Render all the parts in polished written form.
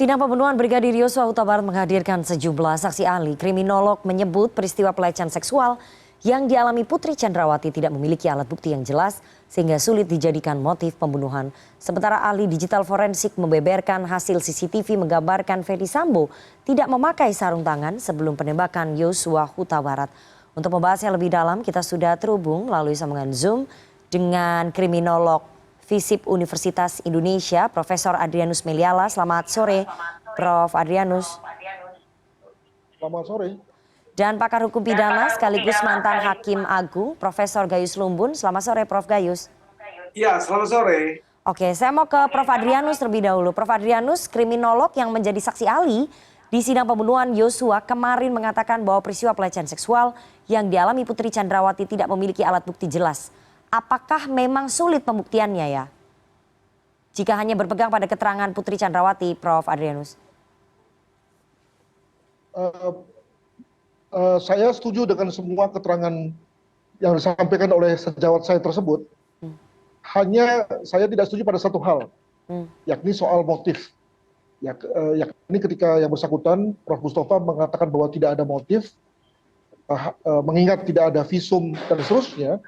Sidang pembunuhan Brigadir Yosua Huta Barat menghadirkan sejumlah saksi ahli. Kriminolog menyebut peristiwa pelecehan seksual yang dialami Putri Chandrawati tidak memiliki alat bukti yang jelas sehingga sulit dijadikan motif pembunuhan. Sementara ahli digital forensik membeberkan hasil CCTV menggambarkan Ferdy Sambo tidak memakai sarung tangan sebelum penembakan Yosua Huta Barat. Untuk membahasnya lebih dalam, kita sudah terhubung melalui sambungan Zoom dengan kriminolog FISIP Universitas Indonesia, Profesor Adrianus Meliala. Selamat sore, Prof. Adrianus. Selamat sore. Dan pakar hukum pidana sekaligus mantan Hakim Agung, Profesor Gayus Lumbun. Selamat sore, Prof. Gayus. Ya, selamat sore. Oke, saya mau ke Prof. Adrianus terlebih dahulu. Prof. Adrianus, kriminolog yang menjadi saksi ahli di sidang pembunuhan Yosua kemarin mengatakan bahwa peristiwa pelecehan seksual yang dialami Putri Chandrawati tidak memiliki alat bukti jelas. Apakah memang sulit pembuktiannya ya? Jika hanya berpegang pada keterangan Putri Chandrawati, Prof. Adrianus. Saya setuju dengan semua keterangan yang disampaikan oleh sejawat saya tersebut. Hanya saya tidak setuju pada satu hal, yakni soal motif. Yakni ketika yang bersangkutan, Prof. Mustafa mengatakan bahwa tidak ada motif, mengingat tidak ada visum dan seterusnya.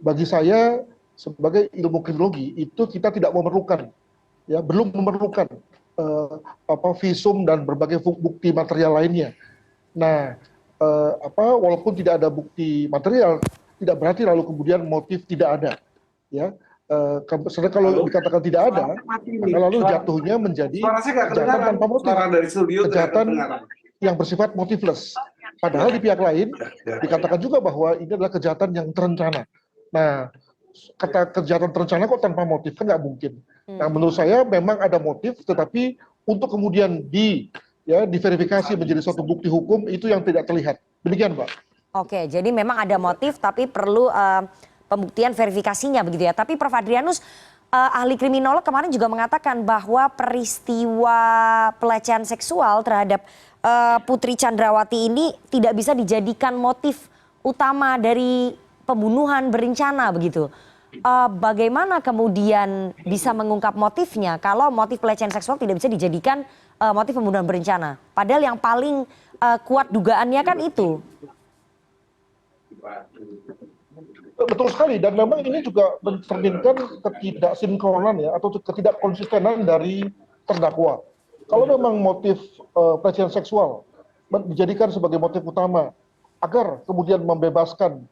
Bagi saya sebagai ilmu kriminologi itu kita tidak memerlukan, belum memerlukan visum dan berbagai bukti material lainnya. Nah, walaupun tidak ada bukti material, tidak berarti lalu kemudian motif tidak ada. Sedang kalau dikatakan tidak ada, maka lalu jatuhnya menjadi kejahatan tanpa motif, kejahatan yang bersifat motifless. Padahal di pihak lain dikatakan juga bahwa ini adalah kejahatan yang terencana. Nah, kata kejahatan terencana kok tanpa motif, kan nggak mungkin. Nah, menurut saya memang ada motif, tetapi untuk kemudian diverifikasi menjadi suatu bukti hukum itu yang tidak terlihat. Demikian, Pak. Oke, jadi memang ada motif tapi perlu pembuktian verifikasinya begitu ya. Tapi Prof. Adrianus, ahli kriminolog kemarin juga mengatakan bahwa peristiwa pelecehan seksual terhadap Putri Chandrawati ini tidak bisa dijadikan motif utama dari pembunuhan berencana begitu. Bagaimana kemudian bisa mengungkap motifnya kalau motif pelecehan seksual tidak bisa dijadikan motif pembunuhan berencana? Padahal yang paling kuat dugaannya kan itu. Betul sekali, dan memang ini juga mencerminkan ketidaksinkronan atau ketidakkonsistenan dari terdakwa. Kalau memang motif pelecehan seksual dijadikan sebagai motif utama agar kemudian membebaskan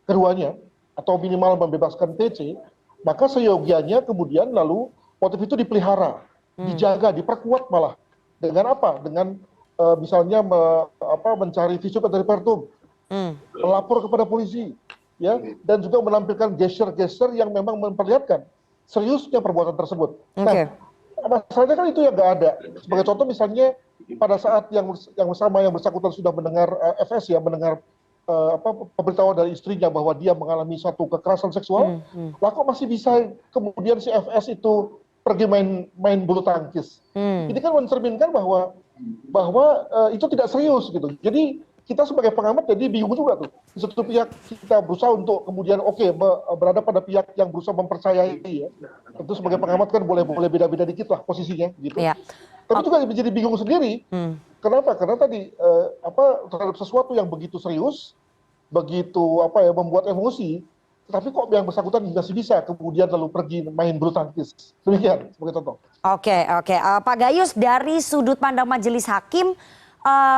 keduanya atau minimal membebaskan PC, maka seyogianya kemudian lalu motif itu dipelihara, dijaga, diperkuat malah. Dengan apa? Dengan misalnya mencari visum et repertum, melapor kepada polisi, dan juga menampilkan gesture-gesture yang memang memperlihatkan seriusnya perbuatan tersebut. Nah, masalahnya kan itu yang nggak ada. Sebagai contoh misalnya pada saat yang bersangkutan sudah mendengar FS mendengar pemberitahuan dari istrinya bahwa dia mengalami suatu kekerasan seksual, lah kok masih bisa kemudian si FS itu pergi main bulu tangkis. Ini kan mencerminkan bahwa itu tidak serius gitu. Jadi kita sebagai pengamat jadi bingung juga tuh. Di satu pihak kita berusaha untuk kemudian berada pada pihak yang berusaha mempercayai Tentu sebagai pengamat kan boleh beda-beda dikit lah posisinya gitu. Tapi juga menjadi bingung sendiri. Kenapa? Karena tadi terhadap sesuatu yang begitu serius, begitu membuat emosi, tapi kok yang bersangkutan masih bisa kemudian lalu pergi main bulu tangkis. Demikian sebagai contoh. Oke. Pak Gayus, dari sudut pandang majelis hakim,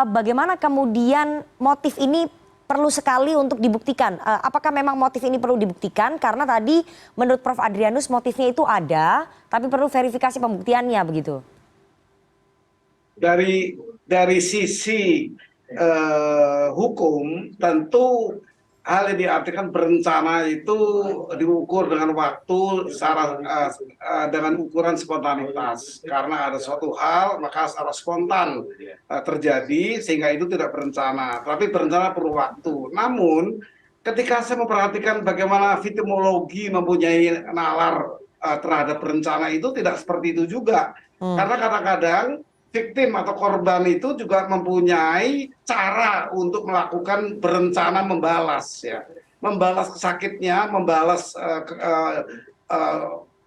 bagaimana kemudian motif ini perlu sekali untuk dibuktikan? Apakah memang motif ini perlu dibuktikan? Karena tadi menurut Prof. Adrianus motifnya itu ada, tapi perlu verifikasi pembuktiannya begitu. Dari sisi hukum tentu hal yang diartikan berencana itu diukur dengan waktu dengan ukuran spontanitas. Karena ada suatu hal maka secara spontan terjadi sehingga itu tidak berencana. Tapi berencana perlu waktu. Namun ketika saya memperhatikan bagaimana victimologi mempunyai nalar terhadap berencana itu tidak seperti itu juga. Karena kadang-kadang victim atau korban itu juga mempunyai cara untuk melakukan berencana membalas membalas sakitnya, membalas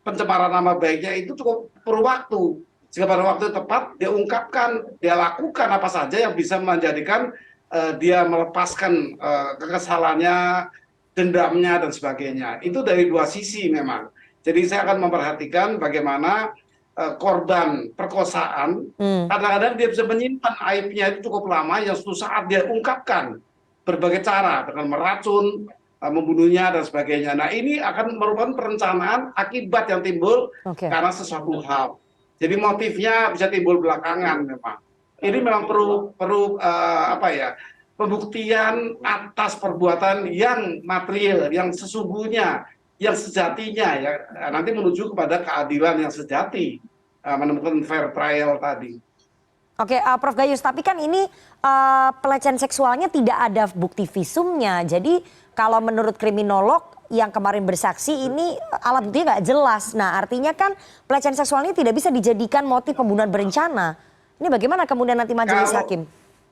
pencemaran nama baiknya itu cukup perlu waktu. sehingga pada waktu tepat dia ungkapkan, dia lakukan apa saja yang bisa menjadikan dia melepaskan kekesalannya, dendamnya dan sebagainya. Itu dari dua sisi memang. Jadi saya akan memperhatikan bagaimana korban perkosaan kadang-kadang dia bisa menyimpan aibnya itu cukup lama yang suatu saat dia ungkapkan berbagai cara dengan meracun, membunuhnya dan sebagainya. Nah, ini akan merupakan perencanaan akibat yang timbul karena sesuatu hal. Jadi motifnya bisa timbul belakangan memang. Ini memang perlu pembuktian atas perbuatan yang material, yang sesungguhnya, yang sejatinya ya, nanti menuju kepada keadilan yang sejati, menemukan fair trial tadi. Oke, Prof Gayus, tapi kan ini pelecehan seksualnya tidak ada bukti visumnya. Jadi kalau menurut kriminolog yang kemarin bersaksi ini alat buktinya nggak jelas. Nah, artinya kan pelecehan seksual ini tidak bisa dijadikan motif pembunuhan berencana. Ini bagaimana kemudian nanti majelis hakim?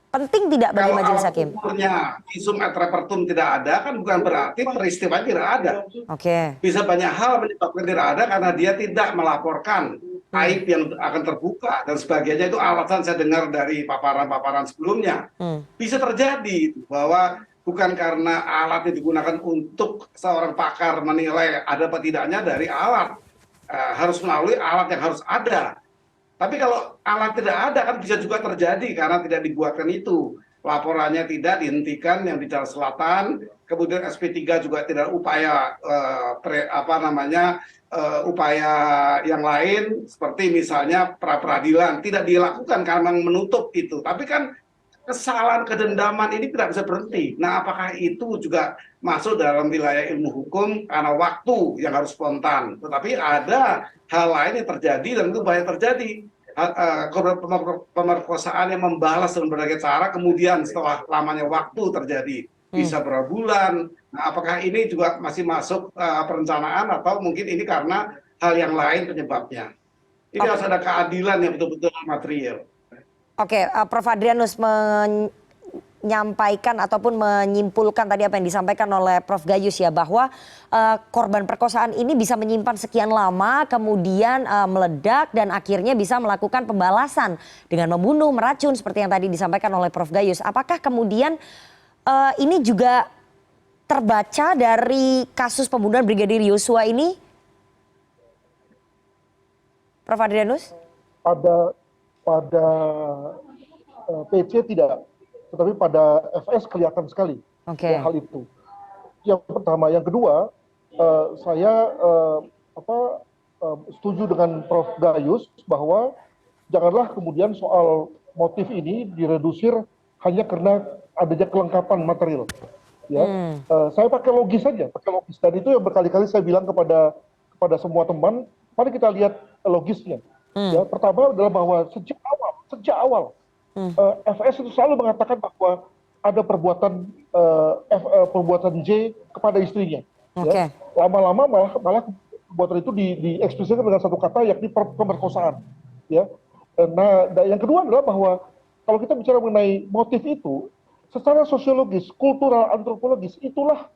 Penting tidak bagi majelis hakim? Kalau visum et repertum tidak ada, kan bukan berarti peristiwa tidak ada. Oke. Bisa banyak hal menyebabkan tidak ada karena dia tidak melaporkan aib yang akan terbuka dan sebagainya. Itu alasan saya dengar dari paparan-paparan sebelumnya. Bisa terjadi bahwa bukan karena alat yang digunakan untuk seorang pakar menilai ada apa tidaknya dari alat. Harus melalui alat yang harus ada. Tapi kalau alat tidak ada kan bisa juga terjadi karena tidak dibuatkan itu. Laporannya tidak dihentikan yang di Jalan Selatan, kemudian SP3 juga tidak upaya upaya yang lain seperti misalnya pra peradilan tidak dilakukan karena menutup itu. Tapi kan kesalahan kedendaman ini tidak bisa berhenti. Nah, apakah itu juga masuk dalam wilayah ilmu hukum karena waktu yang harus spontan. Tetapi ada hal lain yang terjadi dan itu banyak terjadi. Korban pemerkosaan yang membalas dengan berbagai cara kemudian setelah lamanya waktu terjadi bisa berapa bulan. Nah, apakah ini juga masih masuk perencanaan atau mungkin ini karena hal yang lain penyebabnya? Ini harus ada keadilan yang betul-betul material. Oke, Prof Adrianus menyampaikan ataupun menyimpulkan tadi apa yang disampaikan oleh Prof Gayus ya, bahwa korban perkosaan ini bisa menyimpan sekian lama kemudian meledak dan akhirnya bisa melakukan pembalasan dengan membunuh, meracun seperti yang tadi disampaikan oleh Prof Gayus. Apakah kemudian ini juga terbaca dari kasus pembunuhan Brigadir Yosua ini, Prof Adrianus? Pada PC tidak, tetapi pada FS kelihatan sekali hal itu. Yang pertama, yang kedua, saya setuju dengan Prof Gayus bahwa janganlah kemudian soal motif ini diredusir hanya karena adanya kelengkapan material. Ya, saya pakai logis saja, dan itu yang berkali-kali saya bilang kepada semua teman, mari kita lihat logisnya. Ya, pertama adalah bahwa sejak awal FS itu selalu mengatakan bahwa ada perbuatan J kepada istrinya. Ya. Lama-lama malah perbuatan itu diekspresikan dengan satu kata, yakni pemerkosaan. Ya. Nah, yang kedua adalah bahwa kalau kita bicara mengenai motif itu, secara sosiologis, kultural, antropologis, itulah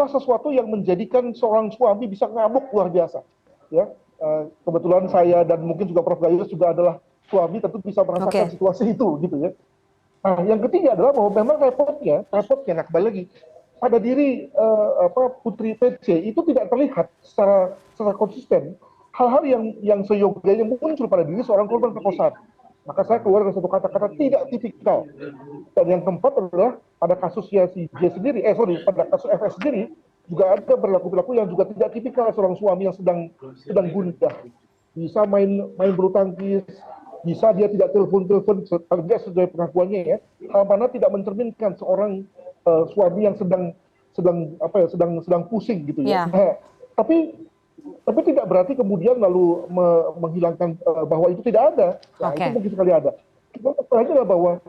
sesuatu yang menjadikan seorang suami bisa ngamuk luar biasa. Ya. Kebetulan saya dan mungkin juga Prof Gayus juga adalah suami, tentu bisa merasakan situasi itu gitu ya. Nah, yang ketiga adalah bahwa memang repotnya, nah kembali lagi pada diri Putri PC itu tidak terlihat secara konsisten hal-hal yang seyogyanya muncul pada diri seorang korban perkosaan. Maka saya keluar dengan satu kata-kata tidak tipikal. Dan yang keempat adalah pada kasusnya si J sendiri, pada kasus FS sendiri juga ada perilaku yang juga tidak tipikal seorang suami yang sedang gundah. Bisa main bulu tangkis, bisa dia tidak telepon tidak sesuai pengakuannya ya. Hal mana tidak mencerminkan seorang suami yang sedang pusing gitu ya. Nah, tapi tidak berarti kemudian lalu menghilangkan bahwa itu tidak ada. Nah, itu mungkin sekali ada. Pertanyaannya adalah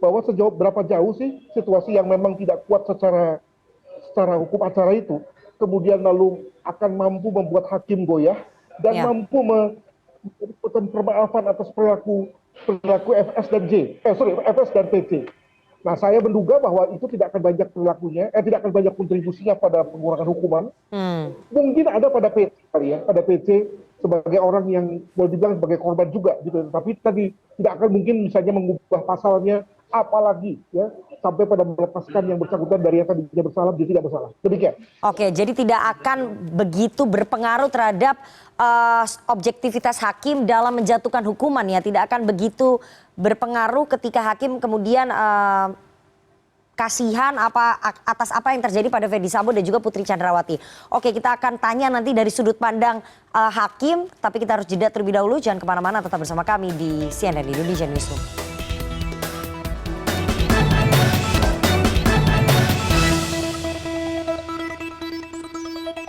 bahwa sejauh berapa jauh sih situasi yang memang tidak kuat secara hukum acara itu kemudian lalu akan mampu membuat hakim goyah dan mampu memberikan permaafan atas perilaku FS dan PC. Nah, saya menduga bahwa itu tidak akan banyak tidak akan banyak kontribusinya pada pengurangan hukuman. Mungkin ada pada PC kali ya, pada PC sebagai orang yang boleh dibilang sebagai korban juga gitu. Tapi tadi tidak akan mungkin misalnya mengubah pasalnya apalagi ya sampai pada melepaskan yang bersangkutan dari yang tadinya bersalah jadi tidak bersalah. Demikian. Oke, jadi tidak akan begitu berpengaruh terhadap objektivitas hakim dalam menjatuhkan hukuman ya, tidak akan begitu berpengaruh ketika hakim kemudian kasihan atas apa yang terjadi pada Ferdy Sambo dan juga Putri Chandrawati. Oke, kita akan tanya nanti dari sudut pandang hakim, tapi kita harus jeda terlebih dahulu. Jangan kemana-mana, tetap bersama kami di CNN Indonesia Newsroom.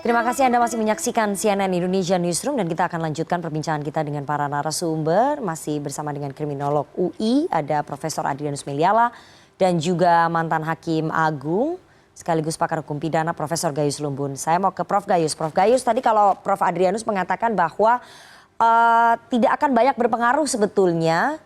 Terima kasih Anda masih menyaksikan CNN Indonesia Newsroom dan kita akan lanjutkan perbincangan kita dengan para narasumber. Masih bersama dengan kriminolog UI, ada Profesor Adrianus Meliala dan juga mantan Hakim Agung sekaligus pakar hukum pidana Profesor Gayus Lumbun. Saya mau ke Prof Gayus. Prof Gayus, tadi kalau Prof Adrianus mengatakan bahwa tidak akan banyak berpengaruh sebetulnya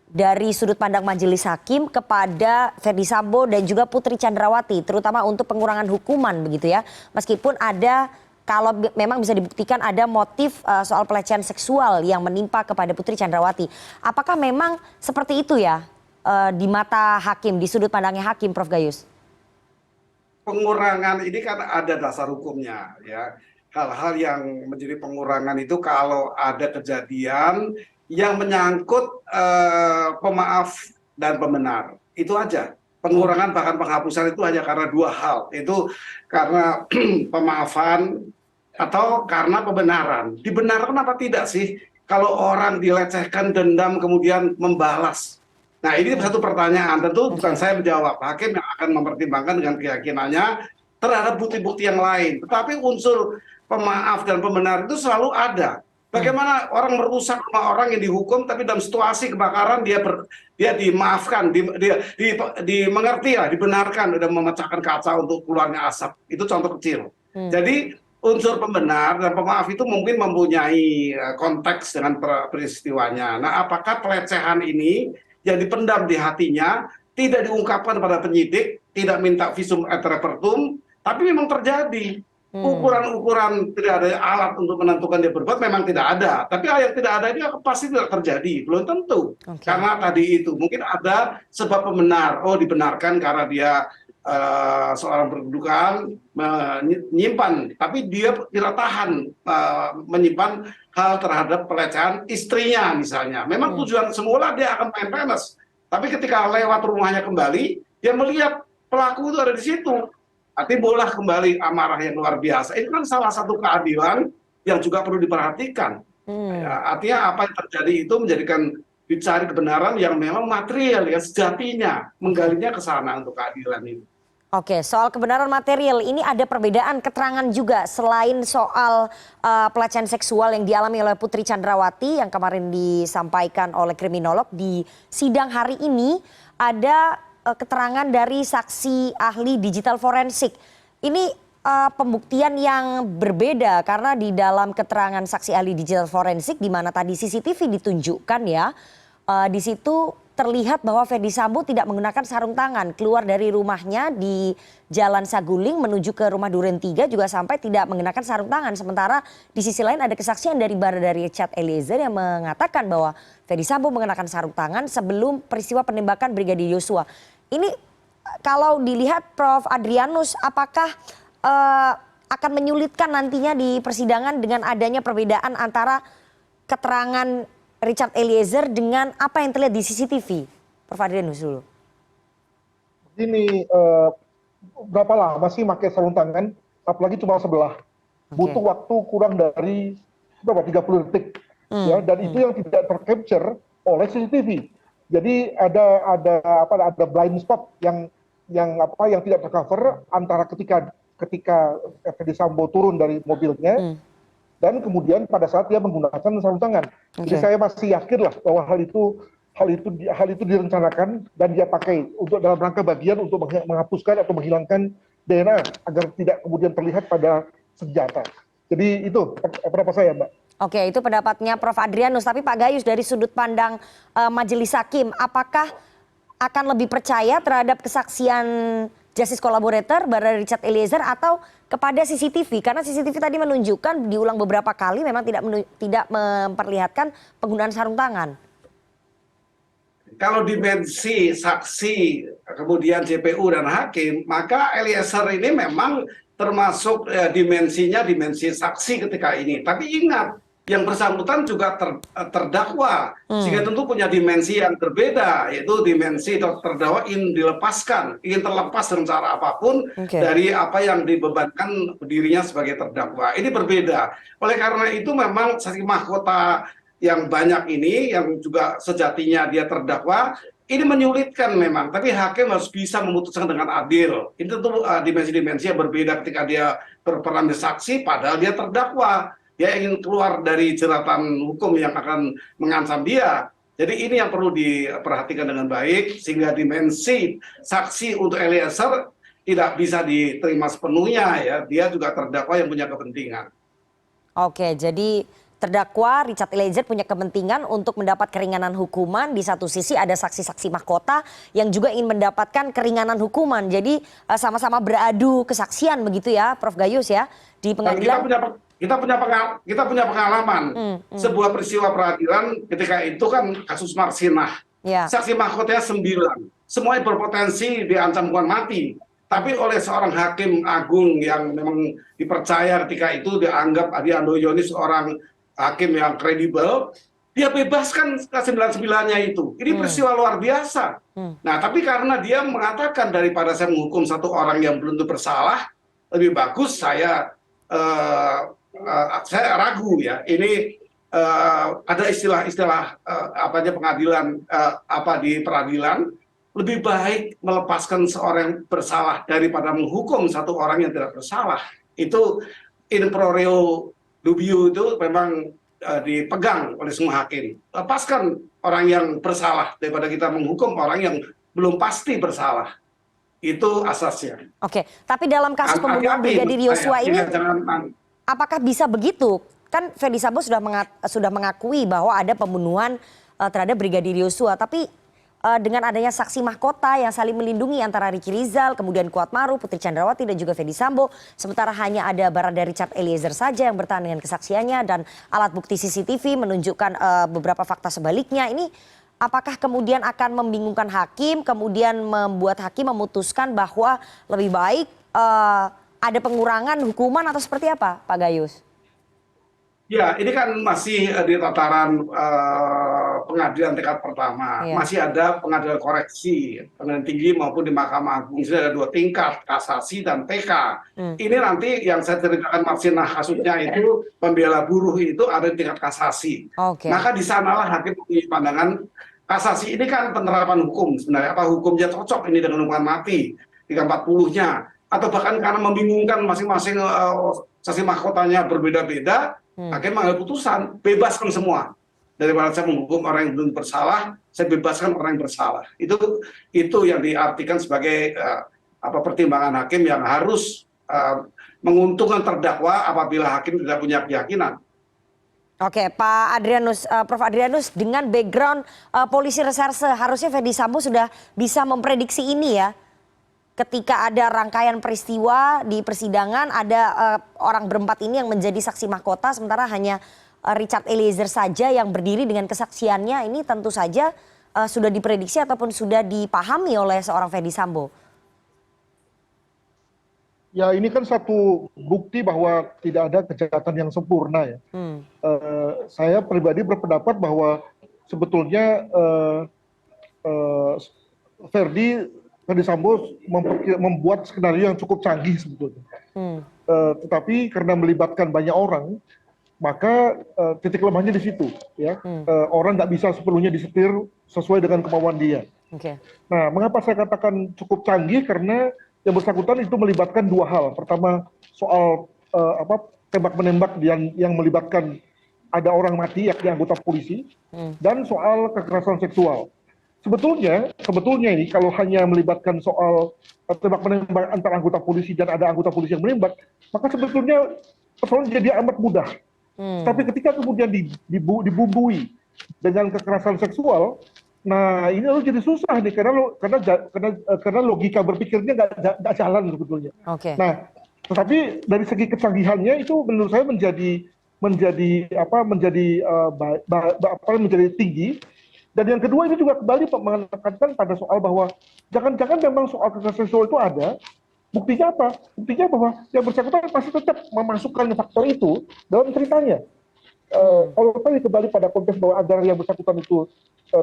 dari sudut pandang majelis hakim kepada Ferdy Sambo dan juga Putri Chandrawati, terutama untuk pengurangan hukuman begitu ya. Meskipun ada, kalau memang bisa dibuktikan ada motif soal pelecehan seksual yang menimpa kepada Putri Chandrawati. Apakah memang seperti itu ya di mata hakim, di sudut pandangnya hakim, Prof Gayus? Pengurangan ini kan ada dasar hukumnya ya. Hal-hal yang menjadi pengurangan itu kalau ada kejadian yang menyangkut pemaaf dan pembenar, itu aja. Pengurangan bahkan penghapusan itu hanya karena dua hal, itu karena pemaafan atau karena pembenaran. Dibenarkan apa tidak sih kalau orang dilecehkan, dendam kemudian membalas? Nah, ini satu pertanyaan, tentu bukan saya menjawab, hakim yang akan mempertimbangkan dengan keyakinannya terhadap bukti-bukti yang lain. Tetapi unsur pemaaf dan pembenar itu selalu ada. Bagaimana orang merusak rumah orang yang dihukum, tapi dalam situasi kebakaran dia dimaafkan, dimengerti lah, dibenarkan, udah memecahkan kaca untuk keluarnya asap. Itu contoh kecil. Jadi unsur pembenar dan pemaaf itu mungkin mempunyai konteks dengan peristiwanya. Nah, apakah pelecehan ini yang dipendam di hatinya tidak diungkapkan pada penyidik, tidak minta visum et repertum, tapi memang terjadi. Ukuran-ukuran tidak ada alat untuk menentukan dia berbuat memang tidak ada. Tapi hal yang tidak ada ini pasti tidak terjadi. Belum tentu. Karena tadi itu mungkin ada sebab pembenar. Oh, dibenarkan karena dia seorang berkedudukan menyimpan. Tapi dia tidak tahan menyimpan hal terhadap pelecehan istrinya misalnya. Memang tujuan semula dia akan main peles. Tapi ketika lewat rumahnya kembali, dia melihat pelaku itu ada di situ. Timbullah kembali amarah yang luar biasa. Itu kan salah satu keadilan yang juga perlu diperhatikan. Ya, artinya apa yang terjadi itu menjadikan dicari kebenaran yang memang material, yang sejatinya menggalinya ke sana untuk keadilan ini. Oke, soal kebenaran material ini ada perbedaan keterangan juga selain soal pelecehan seksual yang dialami oleh Putri Chandrawati yang kemarin disampaikan oleh kriminolog di sidang hari ini. Ada keterangan dari saksi ahli digital forensik. Ini pembuktian yang berbeda karena di dalam keterangan saksi ahli digital forensik di mana tadi CCTV ditunjukkan ya, di situ terlihat bahwa Ferdy Sambo tidak menggunakan sarung tangan, keluar dari rumahnya di Jalan Saguling menuju ke rumah Duren 3 juga sampai tidak mengenakan sarung tangan. Sementara di sisi lain ada kesaksian dari Barada Richard Eliezer yang mengatakan bahwa Ferdy Sambo mengenakan sarung tangan sebelum peristiwa penembakan Brigadir Yosua. Ini kalau dilihat Prof Adrianus, apakah akan menyulitkan nantinya di persidangan dengan adanya perbedaan antara keterangan Richard Eliezer dengan apa yang terlihat di CCTV? Prof Adrianus dulu. Ini berapa lama sih pakai sarung tangan, apalagi cuma sebelah. Butuh waktu kurang dari berapa 30 detik. Ya, dan itu yang tidak tercapture oleh CCTV. Jadi ada blind spot yang tidak tercover antara ketika Ferdy Sambo turun dari mobilnya dan kemudian pada saat dia menggunakan sarung tangan. Jadi saya masih yakin lah bahwa hal itu direncanakan dan dia pakai untuk dalam rangka bagian untuk menghapuskan atau menghilangkan DNA agar tidak kemudian terlihat pada senjata. Jadi itu pendapat saya, Mbak. Oke, itu pendapatnya Prof Adrianus. Tapi Pak Gayus, dari sudut pandang majelis hakim, apakah akan lebih percaya terhadap kesaksian justice collaborator Barada Richard Eliezer atau kepada CCTV? Karena CCTV tadi menunjukkan diulang beberapa kali memang tidak memperlihatkan penggunaan sarung tangan. Kalau dimensi saksi, kemudian JPU dan hakim, maka Eliezer ini memang termasuk dimensinya dimensi saksi ketika ini. Tapi ingat, yang bersangkutan juga terdakwa, sehingga tentu punya dimensi yang berbeda, yaitu dimensi terdakwa ingin dilepaskan, ingin terlepas dengan cara apapun dari apa yang dibebankan dirinya sebagai terdakwa. Ini berbeda. Oleh karena itu memang saksi mahkota yang banyak ini, yang juga sejatinya dia terdakwa, ini menyulitkan memang. Tapi hakim harus bisa memutuskan dengan adil. Itu tuh dimensi-dimensi yang berbeda ketika dia berperan saksi, padahal dia terdakwa. Dia ingin keluar dari jeratan hukum yang akan mengancam dia. Jadi ini yang perlu diperhatikan dengan baik, sehingga dimensi saksi untuk Eliezer tidak bisa diterima sepenuhnya. Ya, dia juga terdakwa yang punya kepentingan. Oke, jadi terdakwa Richard Eliezer punya kepentingan untuk mendapat keringanan hukuman. Di satu sisi ada saksi-saksi mahkota yang juga ingin mendapatkan keringanan hukuman. Jadi sama-sama beradu kesaksian begitu ya, Prof Gayus ya, di pengadilan. Kita punya pengalaman sebuah peristiwa peradilan ketika itu kan kasus Marsinah. Ya. Saksi mahkotanya 9, semuanya berpotensi diancam hukuman mati. Tapi oleh seorang hakim agung yang memang dipercaya ketika itu, dianggap Adi Handoyo ini seorang hakim yang kredibel, dia bebaskan ke-99-nya itu. Ini peristiwa luar biasa. Nah, tapi karena dia mengatakan daripada saya menghukum satu orang yang belum tentu bersalah, lebih bagus saya ragu ya. Ini ada istilah-istilah pengadilan di peradilan, lebih baik melepaskan seorang yang bersalah daripada menghukum satu orang yang tidak bersalah. Itu in pro reo dubio itu memang dipegang oleh semua hakim. Lepaskan orang yang bersalah daripada kita menghukum orang yang belum pasti bersalah. Itu asasnya. Oke, tapi dalam kasus pembunuhan Brigadir Yosua ini, apakah bisa begitu? Kan Ferdy Sambo sudah mengakui bahwa ada pembunuhan terhadap Brigadir Yosua, tapi dengan adanya saksi mahkota yang saling melindungi antara Ricky Rizal, kemudian Kuatmaru, Putri Chandrawati dan juga Ferdy Sambo, sementara hanya ada Barada Richard Eliezer saja yang bertahan dengan kesaksiannya dan alat bukti CCTV menunjukkan beberapa fakta sebaliknya. Ini apakah kemudian akan membingungkan hakim, kemudian membuat hakim memutuskan bahwa lebih baik ada pengurangan hukuman atau seperti apa, Pak Gayus? Ya, ini kan masih di tataran pengadilan tingkat pertama. Ya. Masih ada pengadilan koreksi, pengadilan tinggi maupun di Mahkamah Agung. Sudah ada 2 tingkat, kasasi dan PK. Ini nanti yang saya ceritakan Marsinah kasusnya itu, pembela buruh itu ada di tingkat kasasi. Maka di sanalah hakim punya pandangan, kasasi ini kan penerapan hukum sebenarnya. Apa hukumnya cocok ini dengan hukuman mati, 340-nya. Atau bahkan karena membingungkan masing-masing saksi mahkotanya berbeda-beda, hakim mengambil putusan, bebaskan semua. Daripada saya menghukum orang yang belum bersalah, saya bebaskan orang yang bersalah. Itu yang diartikan sebagai pertimbangan hakim yang harus menguntungkan terdakwa apabila hakim tidak punya keyakinan. Oke, Pak Adrianus, Prof Adrianus, dengan background polisi reserse, harusnya Ferdy Sambo sudah bisa memprediksi ini ya. Ketika ada rangkaian peristiwa di persidangan, ada orang berempat ini yang menjadi saksi mahkota, sementara hanya Richard Eliezer saja yang berdiri dengan kesaksiannya. Ini tentu saja sudah diprediksi ataupun sudah dipahami oleh seorang Ferdy Sambo. Ya, ini kan satu bukti bahwa tidak ada kejahatan yang sempurna ya. Saya pribadi berpendapat bahwa sebetulnya Ferdy Sambo membuat skenario yang cukup canggih sebetulnya. Tetapi karena melibatkan banyak orang, maka titik lemahnya di situ. Ya. Orang nggak bisa sepenuhnya disetir sesuai dengan kemauan dia. Nah, mengapa saya katakan cukup canggih? Karena yang bersangkutan itu melibatkan 2 hal. Pertama, soal tembak-menembak yang melibatkan ada orang mati, yakni anggota polisi, dan soal kekerasan seksual. Sebetulnya ini kalau hanya melibatkan soal tembak-menembak antara anggota polisi dan ada anggota polisi yang menembak, maka sebetulnya persoalan jadi amat mudah. Tapi ketika kemudian dibumbui dengan kekerasan seksual, nah ini lalu jadi susah nih karena logika berpikirnya nggak jalan sebetulnya. Oke. Nah, Tetapi dari segi kecanggihannya itu menurut saya menjadi tinggi. Dan yang kedua ini juga kembali menekankan pada soal bahwa jangan-jangan memang soal kekerasan seksual itu ada. Buktinya apa? Buktinya bahwa yang bersangkutan pasti tetap memasukkan faktor itu dalam ceritanya. Kalau tadi kembali pada konteks bahwa agar yang bersangkutan itu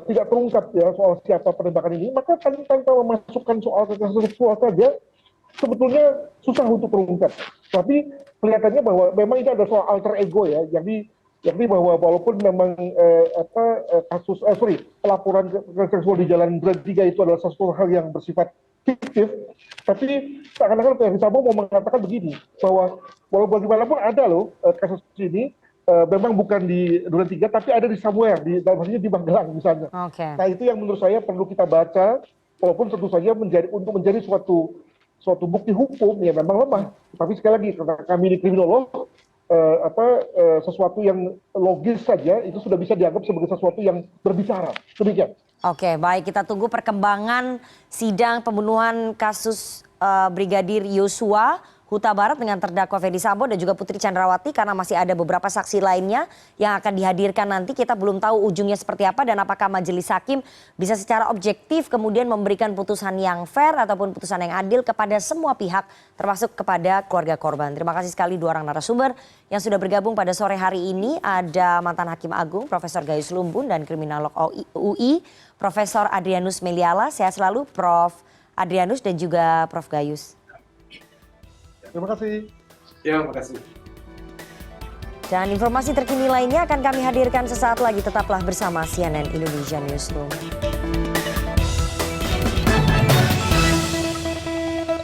tidak terungkap ya soal siapa penembakan ini, maka tanpa memasukkan soal kekerasan seksual saja sebetulnya susah untuk terungkap. Tapi kelihatannya bahwa memang ini ada soal alter ego ya, yakni bahwa walaupun memang pelaporan kekerasan seksual di Jalan Duren 3 itu adalah sesuatu hal yang bersifat fiktif, tapi seakan-akan Ferdi Sambo mau mengatakan begini, bahwa walaupun bagaimanapun ada loh kasus ini memang bukan di Duren 3 tapi ada di somewhere, dalam hal ini di Magelang misalnya. Oke. Nah itu yang menurut saya perlu kita baca, walaupun tentu saja untuk menjadi suatu bukti hukum ya memang lemah. Tapi sekali lagi karena kami ini kriminolog, sesuatu yang logis saja itu sudah bisa dianggap sebagai sesuatu yang berbicara. Demikian. Oke, baik, kita tunggu perkembangan sidang pembunuhan kasus Brigadir Yosua Huta Barat dengan terdakwa Ferdi Sambo dan juga Putri Chandrawati, karena masih ada beberapa saksi lainnya yang akan dihadirkan nanti. Kita belum tahu ujungnya seperti apa dan apakah majelis hakim bisa secara objektif kemudian memberikan putusan yang fair ataupun putusan yang adil kepada semua pihak, termasuk kepada keluarga korban. Terima kasih sekali dua orang narasumber yang sudah bergabung pada sore hari ini. Ada mantan Hakim Agung Profesor Gayus Lumbun dan kriminolog UI Profesor Adrianus Meliala. Sehat selalu Prof. Adrianus dan juga Prof. Gayus. Terima kasih. Ya, terima kasih. Dan informasi terkini lainnya akan kami hadirkan sesaat lagi. Tetaplah bersama CNN Indonesia Newsroom.